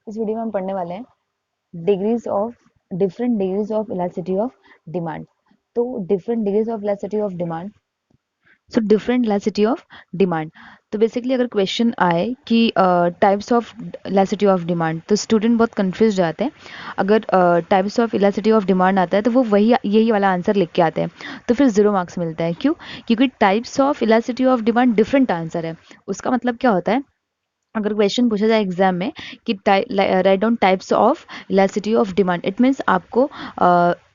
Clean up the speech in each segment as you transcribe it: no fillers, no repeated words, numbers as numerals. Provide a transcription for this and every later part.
इस वीडियो में हम पढ़ने वाले हैं degrees of different degrees of elasticity of demand. तो different degrees of elasticity of demand, so different elasticity of demand. तो बेसिकली अगर क्वेश्चन आए कि types of elasticity of demand, तो स्टूडेंट बहुत कंफ्यूज जाते हैं। अगर types of elasticity of demand आता है तो वो वही यही वाला आंसर लिख के आते हैं, तो फिर 0 मार्क्स मिलता है। क्यों? क्योंकि types of elasticity of demand different answer है। उसका मतलब क्या होता है, अगर क्वेश्चन पूछा जाए एग्जाम में कि write down types of elasticity of demand, it means आपको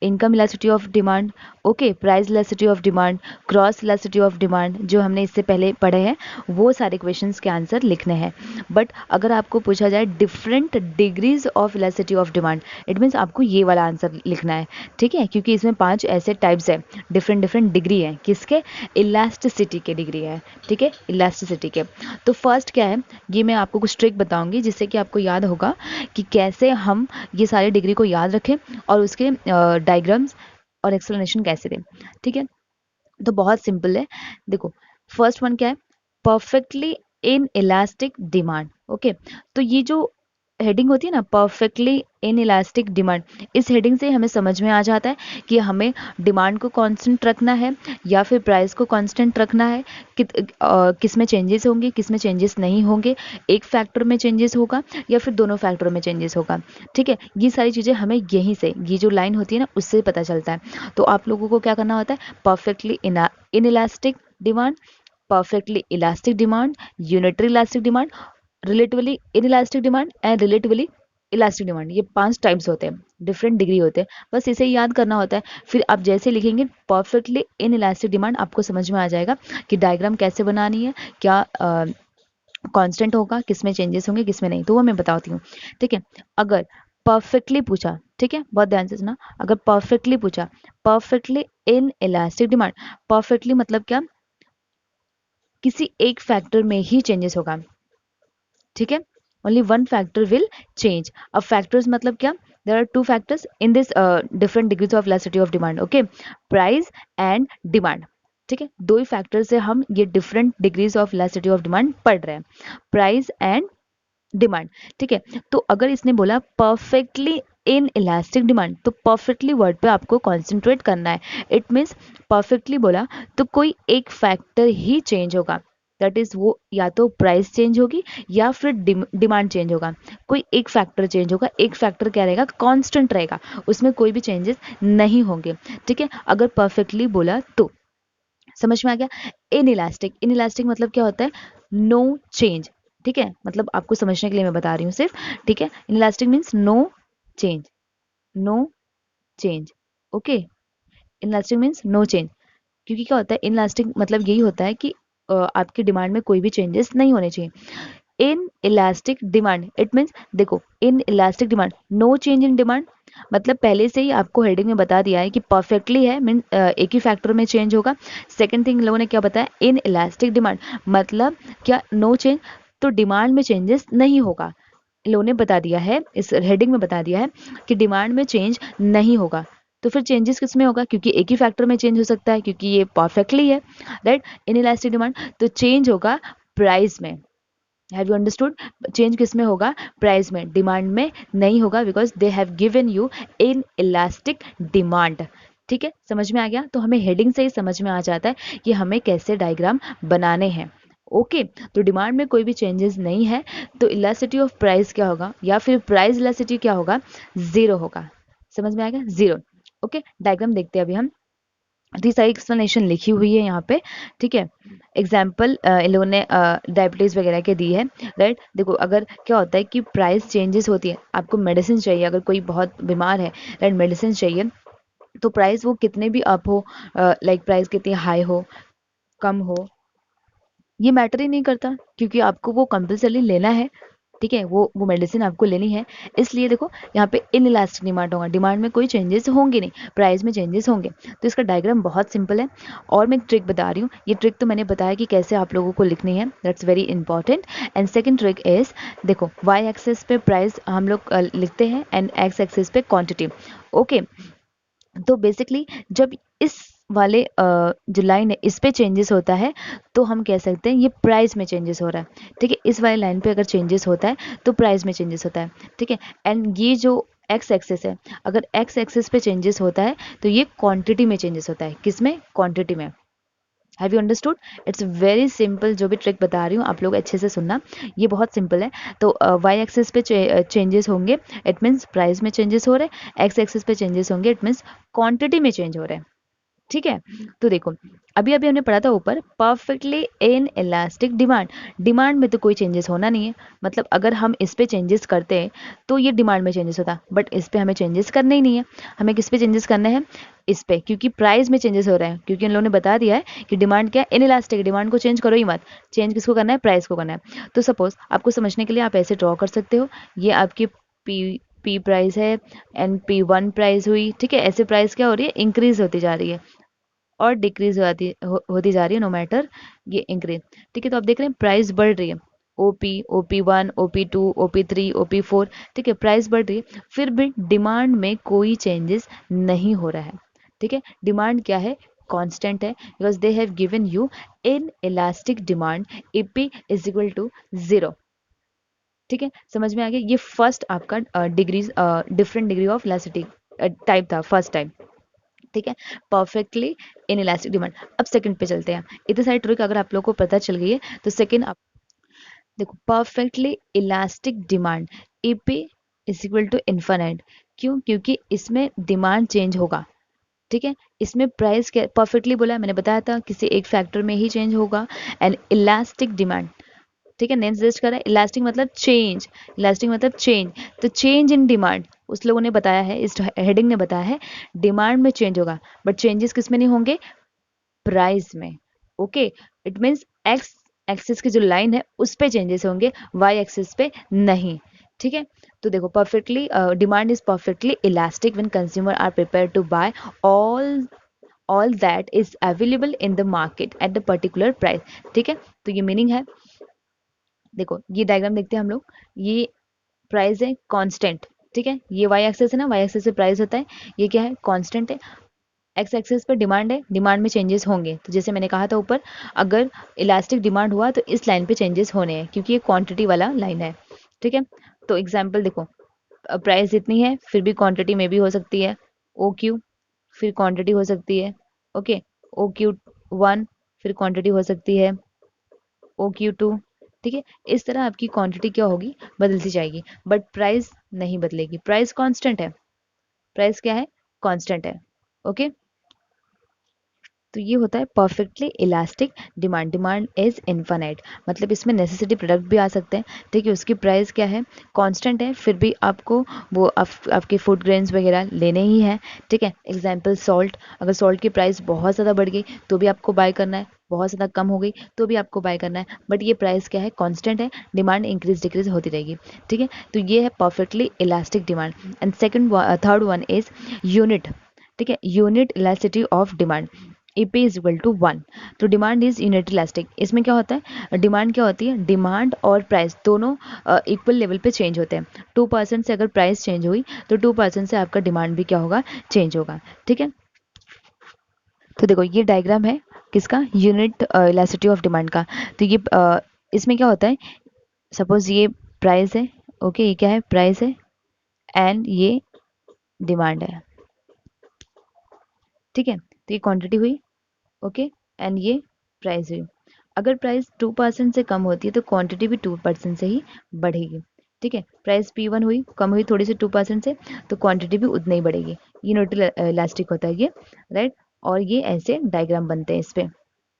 income elasticity of demand, okay, price elasticity of demand, cross elasticity of demand, जो हमने इससे पहले पढ़े हैं, वो सारे क्वेश्चंस के आंसर लिखने हैं। बट अगर आपको पूछा जाए different degrees of elasticity of demand, it means आपको ये वाला आंसर लिखना है। ठीक है, क्योंकि इसमें 5 ऐसे टाइप्स है, डिफरेंट डिफरेंट डिग्री है, किसके? इलास्टिसिटी के डिग्री है। ठीक है, इलास्टिसिटी के। तो फर्स्ट क्या है, ये मैं आपको कुछ ट्रिक बताऊंगी जिससे कि आपको याद होगा कि कैसे हम ये सारे डिग्री को याद रखें और उसके डायग्राम्स और एक्सप्लेनेशन कैसे दें। ठीक है, तो बहुत सिंपल है। देखो, फर्स्ट वन क्या है, perfectly in elastic demand. Okay, तो ये जो हेडिंग होती है ना, परफेक्टली इन इलास्टिक डिमांड, इस हेडिंग से हमें समझ में आ जाता है कि हमें डिमांड को कांस्टेंट रखना है या फिर प्राइस को कांस्टेंट रखना है, किस में चेंजेस होंगे, किस में चेंजेस नहीं होंगे, एक फैक्टर में चेंजेस होगा या फिर दोनों फैक्टरों में चेंजेस होगा। ठीक है, ये सारी चीज़ें हमें यहीं से, ये जो लाइन होती है ना, उससे पता चलता है। तो आप लोगों को क्या करना होता है, perfectly in elastic demand, perfectly elastic demand, unitary elastic demand, relatively inelastic demand and relatively elastic demand, ये 5 टाइप्स होते हैं, डिफरेंट डिग्री होते हैं। बस इसे याद करना होता है। फिर आप जैसे लिखेंगे परफेक्टली इन इलास्टिक डिमांड, आपको समझ में आ जाएगा कि डायग्राम कैसे बनानी है, क्या कांस्टेंट होगा, किस में चेंजेस होंगे, किस में नहीं, तो वो मैं बताती हूँ। ठीक है, अगर परफेक्टली पूछा, ठीक है, बहुत ध्यान से सुना, अगर परफेक्टली पूछा, perfectly in elastic demand, perfectly मतलब क्या, किसी एक फैक्टर में ही चेंजेस होगा। ठीक है, only one factor will change. अब फैक्टर्स मतलब क्या, there are 2 factors in this different degrees of elasticity of demand. Okay, price and demand. ठीक है, 2 ही फैक्टर से हम ये different degrees of elasticity of demand पढ़ रहे हैं, प्राइस एंड डिमांड। ठीक है, तो अगर इसने बोला परफेक्टली इन इलास्टिक डिमांड, तो परफेक्टली वर्ड पे आपको कॉन्सेंट्रेट करना है। इट मीन्स परफेक्टली बोला तो कोई एक फैक्टर ही चेंज होगा, दैट इज वो या तो प्राइस चेंज होगी या फिर डिमांड चेंज होगा। कोई एक फैक्टर चेंज होगा, एक फैक्टर क्या रहेगा, कांस्टेंट रहेगा, उसमें कोई भी चेंजेस नहीं होंगे। ठीक है, अगर परफेक्टली बोला तो समझ में आ गया। इन इलास्टिक, इन इलास्टिक मतलब क्या होता है, नो चेंज। ठीक है, मतलब आपको समझने के लिए मैं बता रही हूँ सिर्फ। ठीक है, inelastic means no change, no change. Okay, inelastic means no change, क्योंकि क्या होता है, इन इलास्टिक मतलब यही होता है कि आपकी डिमांड में कोई भी चेंजेस नहीं होने चाहिए। Inelastic demand, it means देखो, inelastic demand, no change in demand, मतलब पहले से ही आपको हेडिंग में बता दिया है कि परफेक्टली है, मीन एक ही फैक्टर में चेंज होगा। सेकंड थिंग लोगों ने क्या बताया, इन इलास्टिक डिमांड मतलब क्या, नो चेंज, तो डिमांड में चेंजेस नहीं होगा। लोगों ने बता दिया है, इस हेडिंग में बता दिया है कि डिमांड में चेंज नहीं होगा। तो फिर चेंजेस किस में होगा, क्योंकि एक ही फैक्टर में चेंज हो सकता है, क्योंकि ये परफेक्टली है, राइट, इन इलास्टिक डिमांड, तो चेंज होगा प्राइस में। Have you understood? चेंज किस में होगा, प्राइस में, डिमांड में नहीं होगा, because they have given you inelastic demand. ठीक है, समझ में आ गया। तो हमें हेडिंग से ही समझ में आ जाता है कि हमें कैसे डायग्राम बनाने हैं। ओके, तो डिमांड में कोई भी चेंजेस नहीं है, तो इलास्टिसिटी ऑफ प्राइस क्या होगा, या फिर प्राइस इलास्टिसिटी क्या होगा, 0 होगा। समझ में आएगा, 0। ओके, डायग्राम देखते हैं अभी हम। इतनी सारी एक्सप्लेनेशन लिखी हुई है यहाँ पे। ठीक है, एग्जाम्पल इन लोगों ने डायबिटीज़ वगैरह के दी है, राइट। देखो, अगर क्या होता है कि प्राइस चेंजेस होती है, आपको मेडिसिन चाहिए, अगर कोई बहुत बीमार है, राइट, मेडिसिन चाहिए, तो प्राइस वो कितने भी अप हो, लाइक प्राइस कितनी हाई हो, कम हो, ये मैटर ही नहीं करता, क्योंकि आपको वो कंपल्सरी लेना है। ठीक है, वो मेडिसिन आपको लेनी है। इसलिए देखो, यहाँ पे इन इलास्टिक डिमांड होगा, डिमांड में कोई चेंजेस होंगे नहीं, प्राइस में चेंजेस होंगे। तो इसका डायग्राम बहुत सिंपल है। और मैं एक ट्रिक बता रही हूँ, ये ट्रिक तो मैंने बताया कि कैसे आप लोगों को लिखनी है, that's very important. And second trick is, देखो, वाई एक्सेस पे प्राइस हम लोग लिखते हैं एंड एक्स एक्सेस पे क्वांटिटी। ओके, तो बेसिकली जब इस वाले जो लाइन है इस पे चेंजेस होता है तो हम कह सकते हैं ये प्राइस में चेंजेस हो रहा है। ठीक है, इस वाली लाइन पे अगर चेंजेस होता है तो प्राइस में चेंजेस होता है। ठीक है, एंड ये जो एक्स एक्सेस है, अगर एक्स एक्सेस पे चेंजेस होता है तो ये क्वांटिटी में चेंजेस होता है। किस में? क्वांटिटी में। Have you understood? It's very simple, जो भी ट्रिक बता रही हूँ आप लोग अच्छे से सुनना, ये बहुत सिंपल है। तो वाई एक्सेस पे चेंजेस होंगे, इट मीन्स प्राइस में चेंजेस हो रहे हैं। एक्स एक्सेस पे चेंजेस होंगे, इट मीन्स क्वांटिटी में चेंज हो रहे हैं। ठीक है, तो देखो अभी अभी हमने पढ़ा था ऊपर perfectly in elastic demand. Demand में तो कोई चेंजेस होना नहीं है, मतलब अगर हम इस पे चेंजेस करते हैं तो ये डिमांड में चेंजेस होता, बट इस पे हमें चेंजेस करने ही नहीं है। हमें किस पे चेंजेस करने हैं? इस पे, क्योंकि प्राइस में चेंजेस हो रहे हैं, क्योंकि इन लोगों ने बता दिया है कि डिमांड क्या है? Inelastic. डिमांड को चेंज करो ही मत, चेंज किसको करना है? प्राइस को करना है। तो सपोज आपको समझने के लिए आप ऐसे ड्रॉ कर सकते हो, ये आपकी पी प्राइस है एंड P1 प्राइस हुई। ठीक है, ऐसे प्राइस क्या हो रही है? इंक्रीज होती जा रही है और डिक्रीज होती जा रही है, नो मैटर ये इंक्रीज। ठीक है, तो आप देख रहे हैं प्राइस बढ़ रही है, OP, OP1, OP2, OP3, OP4। ठीक है, प्राइस बढ़ रही है, फिर भी डिमांड में कोई चेंजेस नहीं हो रहा है। ठीक है, डिमांड क्या है? कांस्टेंट है, because they have given you inelastic demand EP is equal to 0। ठीक है, समझ में आ गया? ये फर्स्ट आपका degrees different degree of elasticity type था, फर्स्ट टाइप। ठीक है, परफेक्टली इन इलास्टिक डिमांड। अब सेकंड पे चलते हैं। इतने सारी ट्रिक अगर आप लोग को पता चल गई है तो सेकंड आप देखो, perfectly elastic demand EP is equal to infinite. क्यों? क्योंकि इसमें डिमांड चेंज होगा। ठीक है, इसमें प्राइस क्या परफेक्टली बोला है, मैंने बताया था किसी एक फैक्टर में ही चेंज होगा। एंड इलास्टिक डिमांड, ठीक है, नेम सजेस्ट कर रहा है, इलास्टिक मतलब चेंज, इलास्टिक मतलब चेंज। तो चेंज इन डिमांड उस लोगों ने बताया है, इस हेडिंग ने बताया है डिमांड में चेंज होगा, बट चेंजेस किस में नहीं होंगे? प्राइस में। Okay, it means x axis की जो लाइन है उस पे चेंजेस होंगे, वाई एक्सिस पे नहीं। ठीक है, तो देखो perfectly demand is perfectly elastic when consumer are prepare to buy all that is available in the market at the particular price. ठीक है, तो ये मीनिंग है। देखो ये डायग्राम देखते हैं हम लोग, ये प्राइस है कांस्टेंट। ठीक है, ये वाई एक्सेस है ना, वाई एक्सेस से प्राइस होता है, ये क्या है? कांस्टेंट है। एक्स एक्सेस पर डिमांड है, डिमांड में चेंजेस होंगे, तो जैसे मैंने कहा था ऊपर, अगर इलास्टिक डिमांड हुआ तो इस लाइन पे चेंजेस होने हैं, क्योंकि ये क्वांटिटी वाला लाइन है। ठीक है, तो एग्जांपल देखो, प्राइस इतनी है फिर भी क्वांटिटी में भी हो सकती है, ओ क्यू, फिर क्वांटिटी हो सकती है, ओके, OQ1, फिर क्वांटिटी हो सकती है OQ2। ठीक है, इस तरह आपकी क्वांटिटी क्या होगी? बदलती जाएगी, बट प्राइस नहीं बदलेगी, प्राइस कांस्टेंट है। प्राइस क्या है? कांस्टेंट है। ओके, तो ये होता है perfectly elastic demand. Demand is infinite, मतलब इसमें नेसेसिटी प्रोडक्ट भी आ सकते हैं। ठीक है, उसकी प्राइस क्या है? कांस्टेंट है, फिर भी आपको वो आपके फूड ग्रेन्स वगैरह लेने ही हैं। ठीक है, एग्जांपल सॉल्ट, अगर सॉल्ट की प्राइस बहुत ज़्यादा बढ़ गई तो भी आपको बाय करना है, बहुत ज़्यादा कम हो गई तो भी आपको बाय करना है, बट ये प्राइस क्या है? कांस्टेंट है, डिमांड इंक्रीज डिक्रीज होती रहेगी। ठीक है, तो ये है perfectly elastic demand. And second third one is unit. ठीक है, unit elasticity of demand EP is equal to 1। तो डिमांड इज यूनिट इलास्टिक। इसमें क्या होता है? डिमांड क्या होती है? डिमांड और प्राइस दोनों इक्वल लेवल पे चेंज होते हैं। 2% से अगर प्राइस चेंज हुई तो 2% से आपका डिमांड भी क्या होगा? चेंज होगा। ठीक है, तो देखो ये डायग्राम है किसका? यूनिट इलास्टिसिटी ऑफ डिमांड का। तो ये इसमें क्या होता है? सपोज ये प्राइस है, ओके, ये क्या है? प्राइस है एंड ये डिमांड है। ठीक है, तो ये क्वांटिटी हुई, ओके, एंड ये प्राइस हुई। अगर प्राइस 2% से कम होती है तो क्वांटिटी भी 2% से ही बढ़ेगी। ठीक है, प्राइस P1 हुई, कम हुई थोड़ी सी 2% से, तो क्वांटिटी भी उतनी ही बढ़ेगी। ये न्यूट्रल इलास्टिक होता है ये, राइट। और ये ऐसे डायग्राम बनते हैं इस पे।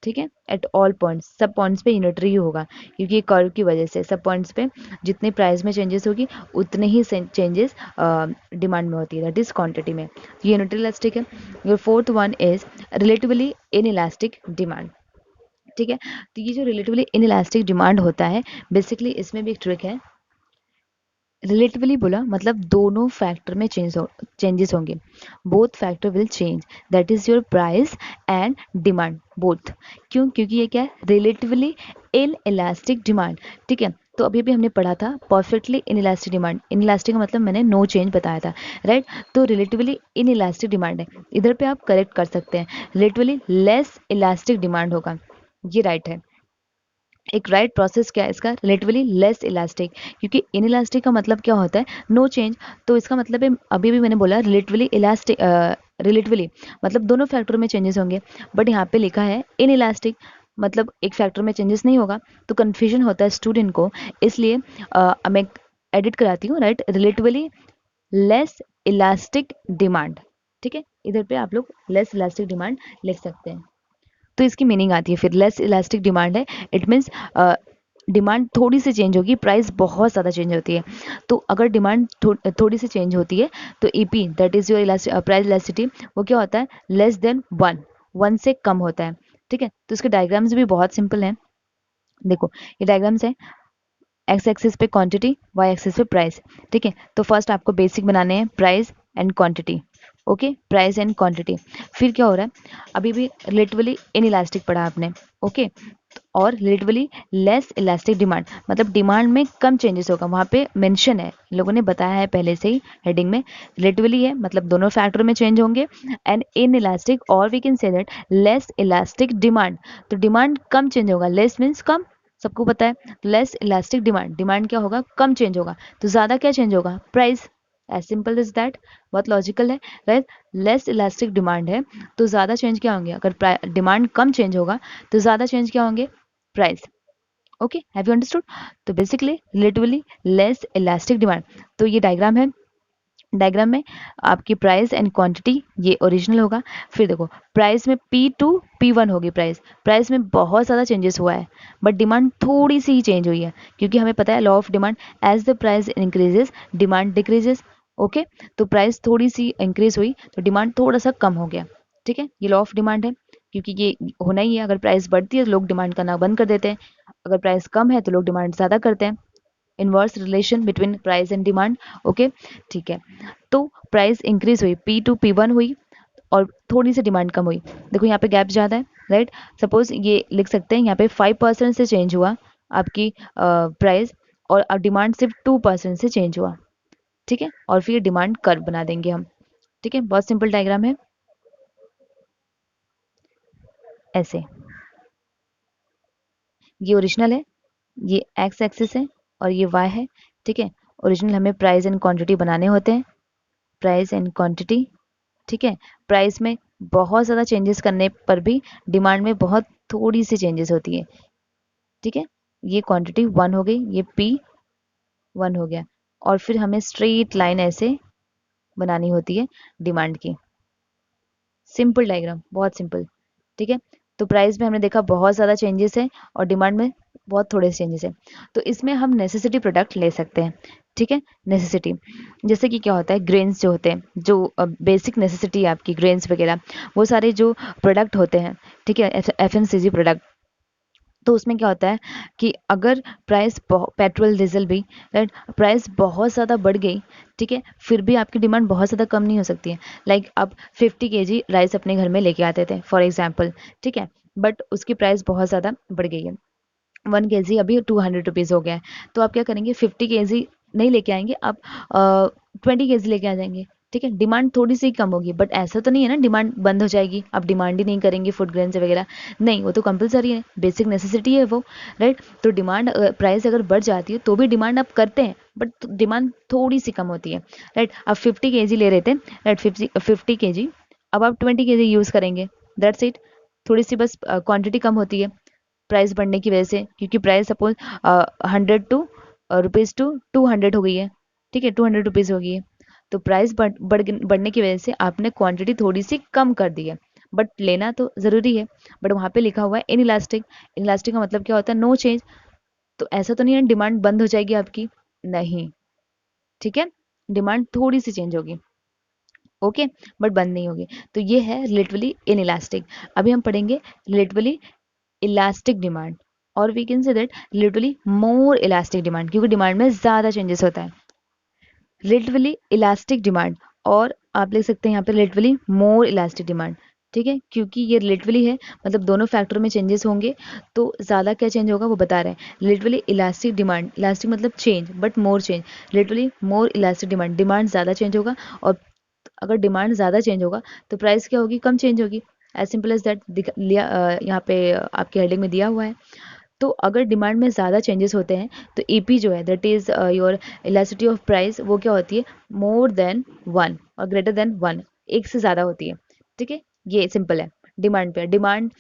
ठीक है, एट ऑल पॉइंट्स, सब पॉइंट्स पे यूनिटरी ही होगा, क्योंकि ये कर्व की वजह से सब पॉइंट्स पे जितने प्राइस में चेंजेस होगी उतने ही चेंजेस डिमांड में होती है, दैट इज क्वांटिटी में। ये न्यूट्रल इलास्टिक है। Your fourth one is relatively in elastic demand. ठीक है, तो ये जो रिलेटिवली इन इलास्टिक डिमांड होता है, बेसिकली इसमें भी एक ट्रिक है। रिलेटिवली बोला मतलब दोनों फैक्टर में चेंजेस होंगे, both factor will change, that is your price and demand both. क्यों? क्योंकि ये क्या है? Relatively in elastic demand. ठीक है, तो अभी भी हमने पढ़ा था परफेक्टली इनइलास्टिक डिमांड, इनइलास्टिक का मतलब मैंने नो चेंज बताया था, राइट। तो रिलेटिवली इनइलास्टिक डिमांड है, इधर पे आप करेक्ट कर सकते हैं, रिलेटिवली लेस इलास्टिक डिमांड होगा, ये राइट है। एक राइट प्रोसेस क्या है इसका, रिलेटिवली लेस इलास्टिक, क्योंकि इनइलास्टिक का मतलब क्या होता है, नो चेंज। तो इसका मतलब है, अभी भी मैंने बोला रिलेटिवली इलास्टिक, रिलेटिवली मतलब दोनों फैक्टर में चेंजेस होंगे, बट यहाँ पे लिखा है इनइलास्टिक, मतलब एक फैक्टर में चेंजेस नहीं होगा, तो कन्फ्यूजन होता है स्टूडेंट को, इसलिए मैं एडिट कराती हूँ, right, relatively less elastic demand, ठीक है। इधर पे आप लोग लेस इलास्टिक डिमांड लिख सकते हैं। तो इसकी मीनिंग आती है फिर, लेस इलास्टिक डिमांड है, इट मीन्स डिमांड थोड़ी सी चेंज होगी, प्राइस बहुत ज़्यादा चेंज होती है। तो अगर डिमांड थोड़ी सी चेंज होती है, तो EP that is your price elasticity, वो क्या होता है, लेस देन वन, वन से कम होता है, ठीक है। तो इसके डायग्राम्स भी बहुत सिंपल हैं, देखो ये डायग्राम्स है, एक्स एक्सिस पे क्वांटिटी, वाई एक्सिस पे प्राइस, ठीक है। तो फर्स्ट आपको बेसिक बनाने हैं, price and quantity, okay, price and quantity. फिर क्या हो रहा है, अभी भी रिलेटिवली इन इलास्टिक पढ़ा आपने, ओके, और रिलेटिवली लेस इलास्टिक डिमांड, मतलब डिमांड में कम चेंजेस होगा, वहाँ पे मेंशन है, लोगों ने बताया है पहले से ही हेडिंग में, रिलेटिवली है मतलब दोनों फैक्टर में चेंज होंगे, एंड इन इलास्टिक, और we can say that less elastic demand, तो डिमांड कम चेंज होगा, लेस मीन्स कम, सबको पता है, लेस इलास्टिक डिमांड, डिमांड क्या होगा, कम चेंज होगा, तो ज़्यादा क्या चेंज होगा, price, as simple is that, बहुत लॉजिकल है, राइट। लेस इलास्टिक डिमांड है तो ज़्यादा चेंज क्या होंगे, अगर डिमांड कम चेंज होगा तो ज़्यादा चेंज क्या होंगे, price, okay, have you understood. तो basically relatively less elastic demand, तो ये डायग्राम है, डायग्राम में आपकी प्राइस एंड क्वांटिटी ये ओरिजिनल होगा, फिर देखो प्राइस में P2 P1 होगी, प्राइस प्राइस में बहुत ज़्यादा चेंजेस हुआ है, बट डिमांड थोड़ी सी ही चेंज हुई है, क्योंकि हमें पता है law of demand, as the price increases demand decreases, okay. तो प्राइस थोड़ी सी इंक्रीज हुई तो डिमांड थोड़ा सा कम हो गया, ठीक है, ये लॉ ऑफ डिमांड है, क्योंकि ये होना ही है, अगर प्राइस बढ़ती है तो लोग डिमांड करना बंद कर देते हैं, अगर प्राइस कम है तो लोग डिमांड ज़्यादा करते हैं, inverse relation between price and demand, okay, ठीक है। तो प्राइस इंक्रीज हुई, P2 P1 हुई, और थोड़ी सी डिमांड कम हुई, देखो यहाँ पे गैप ज़्यादा है, राइट। सपोज ये लिख सकते हैं यहाँ पे 5% से चेंज हुआ आपकी प्राइस, और अब डिमांड सिर्फ 2% से चेंज हुआ, ठीक है, और फिर डिमांड कर्व बना देंगे हम, ठीक है, बहुत सिंपल डायग्राम है, ऐसे, ये ओरिजिनल है, ये एक्स एक्सिस है और ये वाई है, ठीक है। ओरिजिनल हमें प्राइस एंड क्वांटिटी बनाने होते हैं, प्राइस एंड क्वांटिटी, ठीक है। प्राइस में बहुत ज़्यादा चेंजेस करने पर भी डिमांड में बहुत थोड़ी सी चेंजेस होती है, ठीक है। ये क्वांटिटी 1 हो गई, ये P1 हो गया, और फिर हमें स्ट्रेट लाइन ऐसे बनानी होती है डिमांड की, सिंपल डायग्राम, बहुत सिंपल, ठीक है। तो प्राइस में हमने देखा बहुत ज़्यादा चेंजेस है और डिमांड में बहुत थोड़े से चेंजेस है, तो इसमें हम नेसेसिटी प्रोडक्ट ले सकते हैं, ठीक है। नेसेसिटी जैसे कि क्या होता है, ग्रेन्स जो होते हैं, जो बेसिक नेसेसिटी है आपकी, ग्रेन्स वगैरह, वो सारे जो प्रोडक्ट होते हैं, ठीक है, FMCG प्रोडक्ट, तो उसमें क्या होता है कि अगर प्राइस पेट्रोल डीजल भी, राइट, प्राइस बहुत ज़्यादा बढ़ गई, ठीक है, फिर भी आपकी डिमांड बहुत ज़्यादा कम नहीं हो सकती है, लाइक आप 50 kg राइस अपने घर में लेके आते थे फॉर एग्जाम्पल, ठीक है, बट उसकी प्राइस बहुत ज़्यादा बढ़ गई है, 1 kg अभी 200 रुपीज़ हो गया है, तो आप क्या करेंगे, 50 kg नहीं लेके आएंगे आप, 20 kg लेके आ जाएंगे, ठीक है, डिमांड थोड़ी सी कम होगी, बट ऐसा तो नहीं है ना डिमांड बंद हो जाएगी, आप डिमांड ही नहीं करेंगे फूड ग्रेन्स वगैरह, नहीं, वो तो कंपलसरी है, बेसिक नेसेसिटी है वो, राइट। तो डिमांड प्राइस अगर बढ़ जाती है तो भी डिमांड आप करते हैं, बट डिमांड थोड़ी सी कम होती है, राइट। आप 50 kg ले रहे थे, राइट, 50 kg, अब आप 20 kg यूज़ करेंगे, दैट्स इट, थोड़ी सी बस क्वांटिटी कम होती है प्राइस बढ़ने की वजह से, क्योंकि प्राइस सपोज 100 रुपीज़ टू 200 हो गई है, ठीक है, 200 रुपीज़ हो गई है, तो प्राइस बढ़ने की वजह से आपने क्वांटिटी थोड़ी सी कम कर दी है, बट लेना तो ज़रूरी है, बट वहाँ पे लिखा हुआ है इन इलास्टिक, इन इलास्टिक का मतलब क्या होता है, नो चेंज, तो ऐसा तो नहीं है डिमांड बंद हो जाएगी आपकी, नहीं, ठीक है, डिमांड थोड़ी सी चेंज होगी, ओके, बट बंद नहीं होगी, तो ये है रिलेटिवली इन इलास्टिक। अभी हम पढ़ेंगे रिलेटिवली इलास्टिक डिमांड, और we can say that literally more elastic demand, क्योंकि डिमांड में ज़्यादा चेंजेस होता है, रिलेटिवली इलास्टिक डिमांड, और आप लिख सकते हैं यहाँ पे रिलेटिवली मोर इलास्टिक डिमांड, ठीक है, क्योंकि ये रिलेटिवली है, मतलब दोनों फैक्टर में चेंजेस होंगे, तो ज़्यादा क्या चेंज होगा वो बता रहे हैं। रिलेटिवली इलास्टिक डिमांड, इलास्टिक मतलब change but more change, relatively more elastic demand, demand ज़्यादा चेंज होगा, और अगर डिमांड ज़्यादा चेंज होगा तो प्राइस क्या होगी, कम चेंज होगी। एज सिंपल एज दैट लिया, यहाँ पे आपके हेडिंग में दिया हुआ है। तो अगर डिमांड में ज़्यादा चेंजेस होते हैं तो ईपी जो है, that is your elasticity of price, वो क्या होती है, मोर देन वन और ग्रेटर देन वन, एक से ज़्यादा होती है। ठीक है, ये सिंपल है। डिमांड पे, डिमांड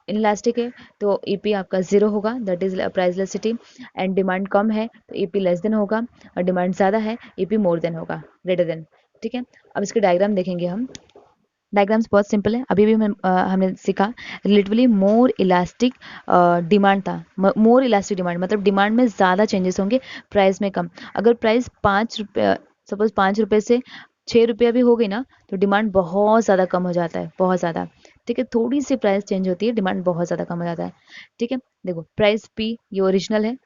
इनलास्टिक है तो ईपी आपका जीरो होगा, that is price elasticity. And demand कम है तो ईपी लेस देन होगा, और डिमांड ज़्यादा है ईपी मोर देन होगा, ग्रेटर देन। ठीक है, अब इसके डायग्राम देखेंगे हम। डायग्राम्स बहुत सिंपल है, अभी भी हमने सीखा। रिलेटिवली मोर इलास्टिक डिमांड था, मोर इलास्टिक डिमांड मतलब डिमांड में ज़्यादा चेंजेस होंगे, प्राइस में कम। अगर प्राइस 5 रुपये, सपोज 5 रुपये से 6 रुपया भी हो गई ना, तो डिमांड बहुत ज़्यादा कम हो जाता है, बहुत ज़्यादा। ठीक है, थोड़ी सी प्राइस चेंज होती है, डिमांड बहुत ज़्यादा कम हो जाता है। ठीक है, देखो प्राइस पी ये ओरिजिनल है,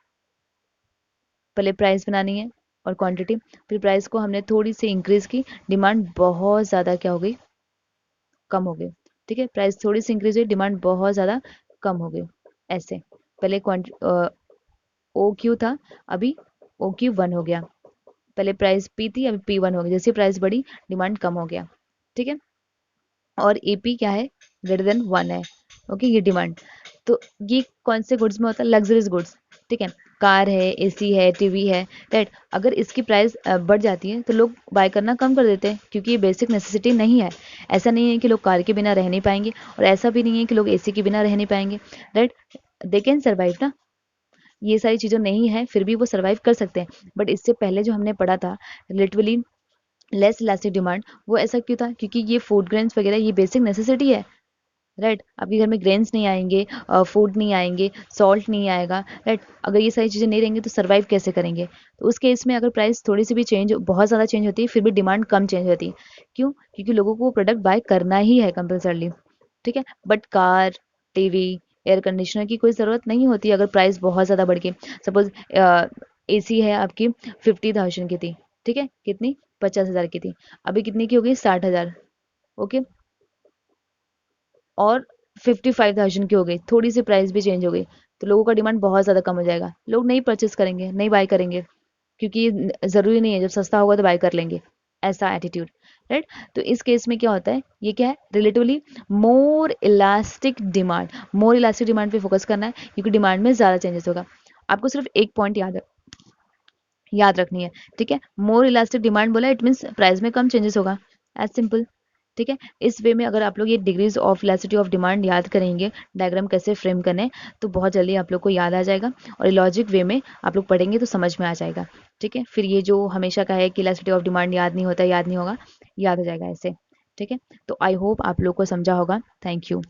पहले प्राइस बनानी है और क्वांटिटी, फिर प्राइस को हमने थोड़ी सी इंक्रीज की, डिमांड बहुत ज़्यादा क्या हो गई, कम हो गई। ठीक है, प्राइस थोड़ी सी इंक्रीज हुई, डिमांड बहुत ज़्यादा कम हो गई। ऐसे पहले ओ क्यू था, अभी ओ क्यू वन हो गया। पहले प्राइस पी थी, अभी पी वन हो गई। जैसे प्राइस बढ़ी, डिमांड कम हो गया। ठीक है, और एपी क्या है, ग्रेटर देन वन है। ओके, ये डिमांड। तो ये कौन से गुड्स में होता है, लग्जरीज गुड्स। ठीक है, कार है, एसी है, टीवी है, राइट। अगर इसकी प्राइस बढ़ जाती है तो लोग बाय करना कम कर देते हैं, क्योंकि ये बेसिक नेसेसिटी नहीं है। ऐसा नहीं है कि लोग कार के बिना रह नहीं पाएंगे, और ऐसा भी नहीं है कि लोग एसी के बिना रह नहीं पाएंगे, राइट। दे कैन सर्वाइव ना, ये सारी चीज़ें नहीं है फिर भी वो सर्वाइव कर सकते हैं। बट इससे पहले जो हमने पढ़ा था, रिलेटिवली लेस इलास्टिक डिमांड, वो ऐसा क्यों था, क्योंकि ये फूड ग्रेन्स वगैरह ये बेसिक नेसेसिटी है, राइट। आपके घर में ग्रेन्स नहीं आएंगे, फूड नहीं आएंगे, सॉल्ट नहीं आएगा, राइट। अगर ये सारी चीज़ें नहीं रहेंगी तो सर्वाइव कैसे करेंगे। तो उस केस में अगर प्राइस थोड़ी सी भी चेंज, बहुत ज़्यादा चेंज होती है, फिर भी डिमांड कम चेंज होती है। क्यों, क्योंकि लोगों को वो प्रोडक्ट बाय करना ही है कंपल्सरली। ठीक है, but car, TV, air conditioner की कोई ज़रूरत नहीं होती अगर प्राइस बहुत ज़्यादा बढ़ गई। सपोज एसी है आपकी 50,000 की थी, ठीक है, कितनी, 50,000 की थी, अभी कितनी की हो गई, 60,000। ओके, और 55,000 की हो गई, थोड़ी सी प्राइस भी चेंज हो गई, तो लोगों का डिमांड बहुत ज़्यादा कम हो जाएगा, लोग नहीं परचेस करेंगे, नहीं बाय करेंगे, क्योंकि ज़रूरी नहीं है जब सस्ता होगा तो बाय कर लेंगे, ऐसा एटीट्यूड, राइट। तो इस केस में क्या होता है, ये क्या है, रिलेटिवली मोर इलास्टिक डिमांड, मोर इलास्टिक डिमांड पे फोकस करना है, क्योंकि डिमांड में ज़्यादा चेंजेस होगा। आपको सिर्फ एक पॉइंट याद रखनी है। ठीक है, मोर इलास्टिक डिमांड बोला, इट मीन्स प्राइस में कम चेंजेस होगा, एज सिंपल। ठीक है, इस वे में अगर आप लोग ये degrees of elasticity of demand याद करेंगे, डायग्राम कैसे फ्रेम करने हैं, तो बहुत जल्दी आप लोग को याद आ जाएगा, और लॉजिक वे में आप लोग पढ़ेंगे तो समझ में आ जाएगा। ठीक है, फिर ये जो हमेशा का है कि इलास्टिसिटी ऑफ डिमांड याद नहीं होता, याद नहीं होगा, याद हो जाएगा ऐसे। ठीक है, तो आई होप आप लोग को समझा होगा। Thank you.